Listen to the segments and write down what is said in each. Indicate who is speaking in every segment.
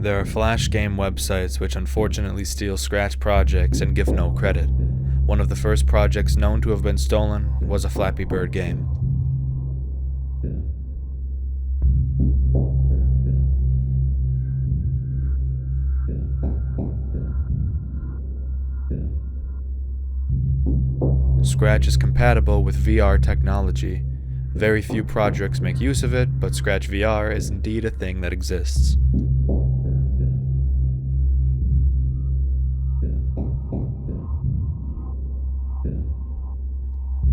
Speaker 1: There are Flash game websites which unfortunately steal Scratch projects and give no credit. One of the first projects known to have been stolen was a Flappy Bird game. Scratch is compatible with VR technology. Very few projects make use of it, but Scratch VR is indeed a thing that exists.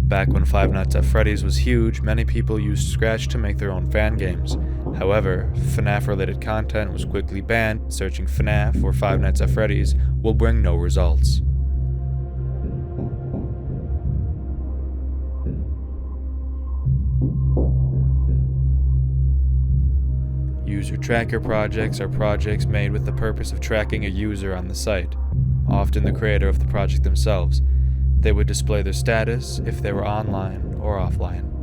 Speaker 1: Back when Five Nights at Freddy's was huge, many people used Scratch to make their own fan games. However, FNAF-related content was quickly banned. Searching FNAF or Five Nights at Freddy's will bring no results. User tracker projects are projects made with the purpose of tracking a user on the site, often the creator of the project themselves. They would display their status if they were online or offline.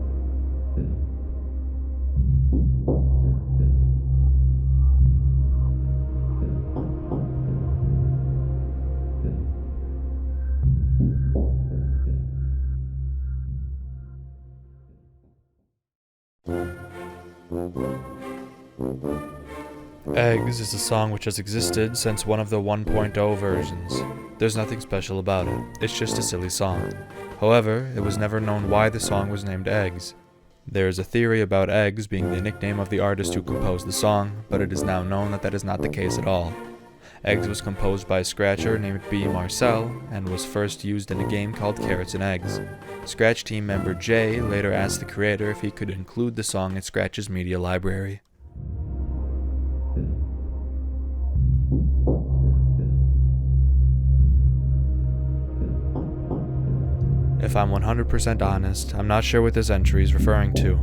Speaker 1: Eggs is a song which has existed since one of the 1.0 versions. There's nothing special about it, it's just a silly song. However, it was never known why the song was named Eggs. There is a theory about Eggs being the nickname of the artist who composed the song, but it is now known that that is not the case at all. Eggs was composed by a scratcher named B. Marcel, and was first used in a game called Carrots and Eggs. Scratch team member Jay later asked the creator if he could include the song in Scratch's media library. If I'm 100% honest, I'm not sure what this entry is referring to,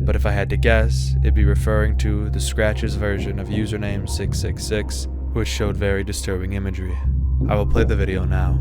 Speaker 1: but if I had to guess, it'd be referring to the Scratch's version of username 666, which showed very disturbing imagery. I will play the video now.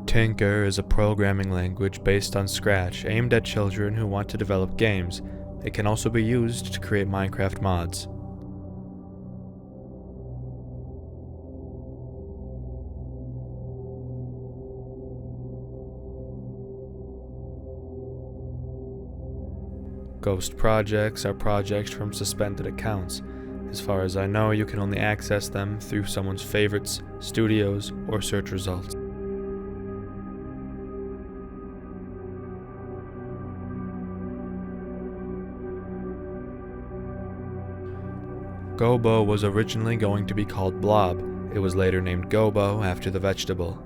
Speaker 1: Tynker is a programming language based on Scratch aimed at children who want to develop games. It can also be used to create Minecraft mods. Ghost projects are projects from suspended accounts. As far as I know, you can only access them through someone's favorites, studios, or search results. Gobo was originally going to be called Blob. It was later named Gobo after the vegetable.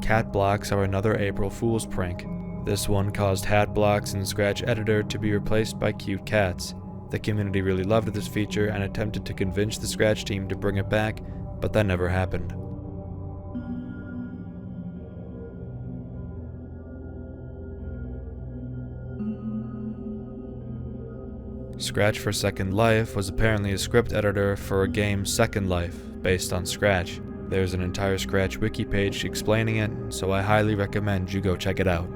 Speaker 1: Cat blocks are another April Fool's prank. This one caused hat blocks in Scratch Editor to be replaced by cute cats. The community really loved this feature and attempted to convince the Scratch team to bring it back, but that never happened. Scratch for Second Life was apparently a script editor for a game Second Life, based on Scratch. There's an entire Scratch wiki page explaining it, so I highly recommend you go check it out.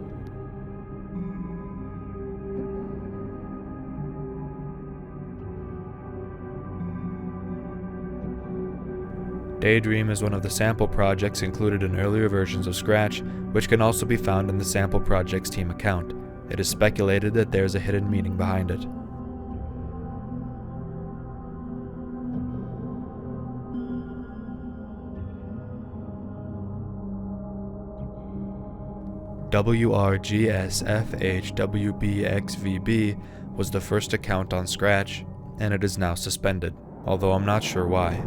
Speaker 1: Daydream is one of the sample projects included in earlier versions of Scratch, which can also be found in the Sample Projects team account. It is speculated that there's a hidden meaning behind it. WRGSFHWBXVB was the first account on Scratch, and it is now suspended, although I'm not sure why.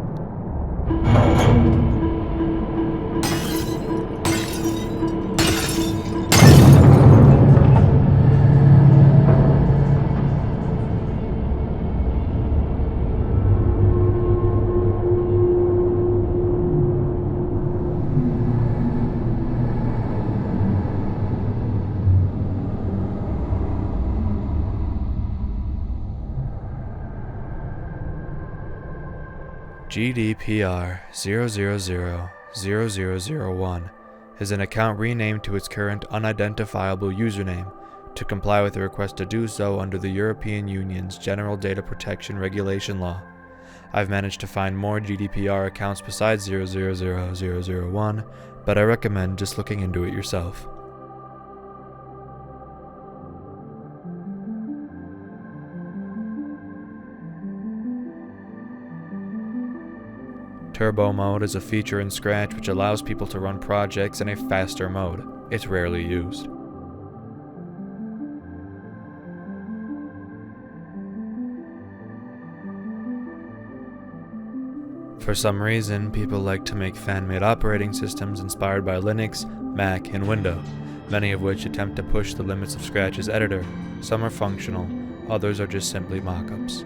Speaker 1: GDPR 0000001 is an account renamed to its current unidentifiable username to comply with the request to do so under the European Union's General Data Protection Regulation Law. I've managed to find more GDPR accounts besides 0000001, but I recommend just looking into it yourself. Turbo mode is a feature in Scratch which allows people to run projects in a faster mode. It's rarely used. For some reason, people like to make fan-made operating systems inspired by Linux, Mac, and Windows, many of which attempt to push the limits of Scratch's editor. Some are functional, others are just simply mock-ups.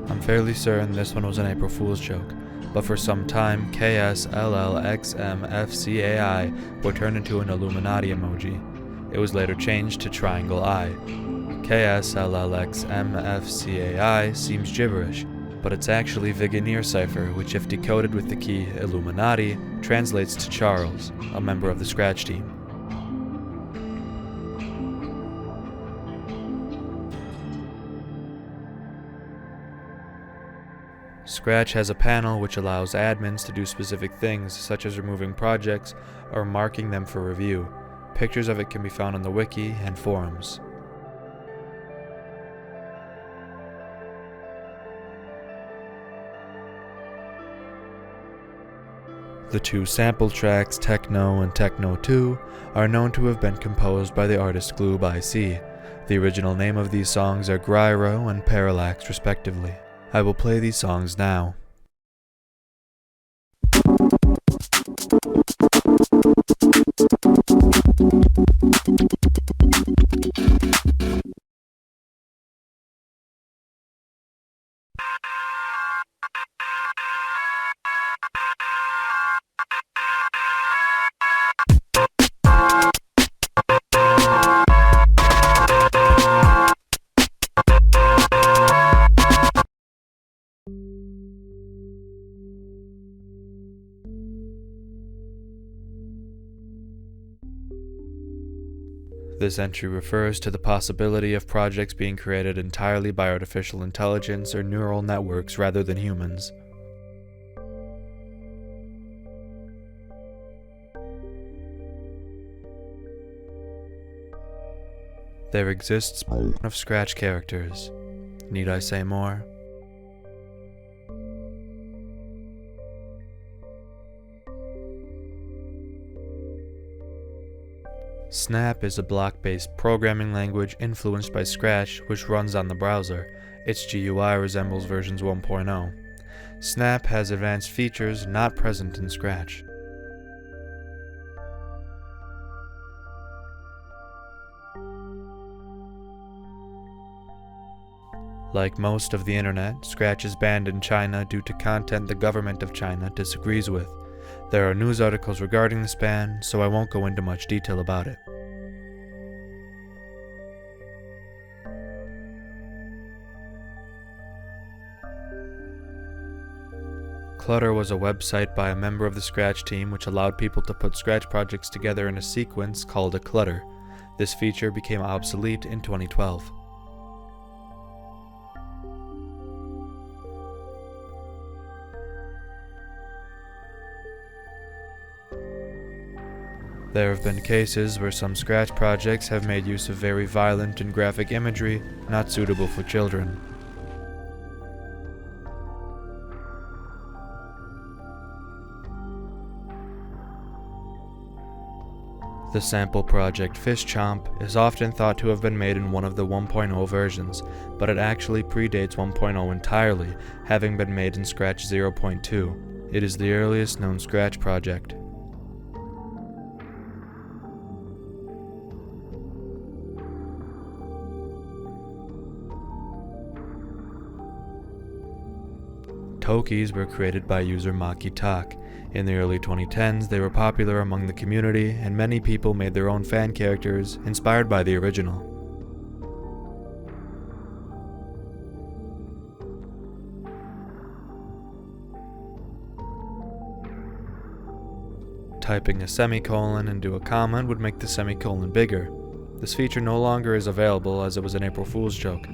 Speaker 1: I'm fairly certain this one was an April Fool's joke, but for some time, KSLLXMFCAI were turned into an Illuminati emoji. It was later changed to Triangle Eye. KSLLXMFCAI seems gibberish, but it's actually Vigenère cipher, which if decoded with the key Illuminati, translates to Charles, a member of the Scratch team. Scratch has a panel which allows admins to do specific things, such as removing projects or marking them for review. Pictures of it can be found on the wiki and forums. The two sample tracks, Techno and Techno 2, are known to have been composed by the artist Gloob IC. The original name of these songs are Gryro and Parallax respectively. I will play these songs now. This entry refers to the possibility of projects being created entirely by artificial intelligence or neural networks rather than humans. There exists of Scratch characters. Need I say more? Snap is a block-based programming language influenced by Scratch, which runs on the browser. Its GUI resembles versions 1.0. Snap has advanced features not present in Scratch. Like most of the internet, Scratch is banned in China due to content the government of China disagrees with. There are news articles regarding this ban, so I won't go into much detail about it. Clutter was a website by a member of the Scratch team which allowed people to put Scratch projects together in a sequence called a clutter. This feature became obsolete in 2012. There have been cases where some Scratch projects have made use of very violent and graphic imagery not suitable for children. The sample project Fish Chomp is often thought to have been made in one of the 1.0 versions, but it actually predates 1.0 entirely, having been made in Scratch 0.2. It is the earliest known Scratch project. Tokis were created by user Maki Tak. In the early 2010s, they were popular among the community, and many people made their own fan characters inspired by the original. Typing a semicolon into a comment would make the semicolon bigger. This feature no longer is available as it was an April Fool's joke.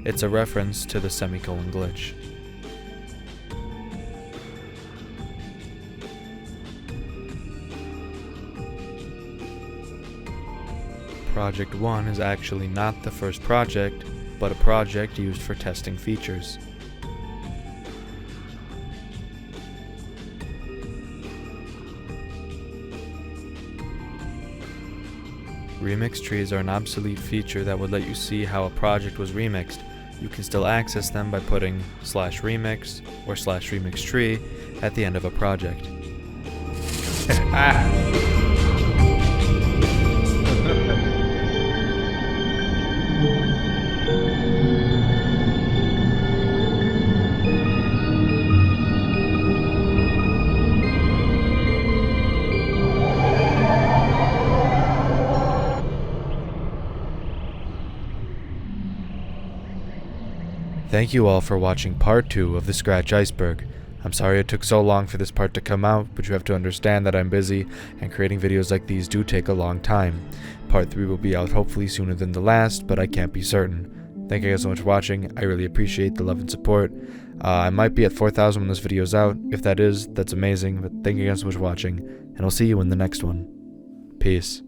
Speaker 1: It's a reference to the semicolon glitch. Project 1 is actually not the first project, but a project used for testing features. Remix trees are an obsolete feature that would let you see how a project was remixed. You can still access them by putting /remix or /remix tree at the end of a project. Thank you all for watching part 2 of the Scratch Iceberg. I'm sorry it took so long for this part to come out, but you have to understand that I'm busy, and creating videos like these do take a long time. Part 3 will be out hopefully sooner than the last, but I can't be certain. Thank you guys so much for watching. I really appreciate the love and support. I might be at 4,000 when this video is out. If that is, that's amazing, but thank you guys so much for watching, and I'll see you in the next one. Peace.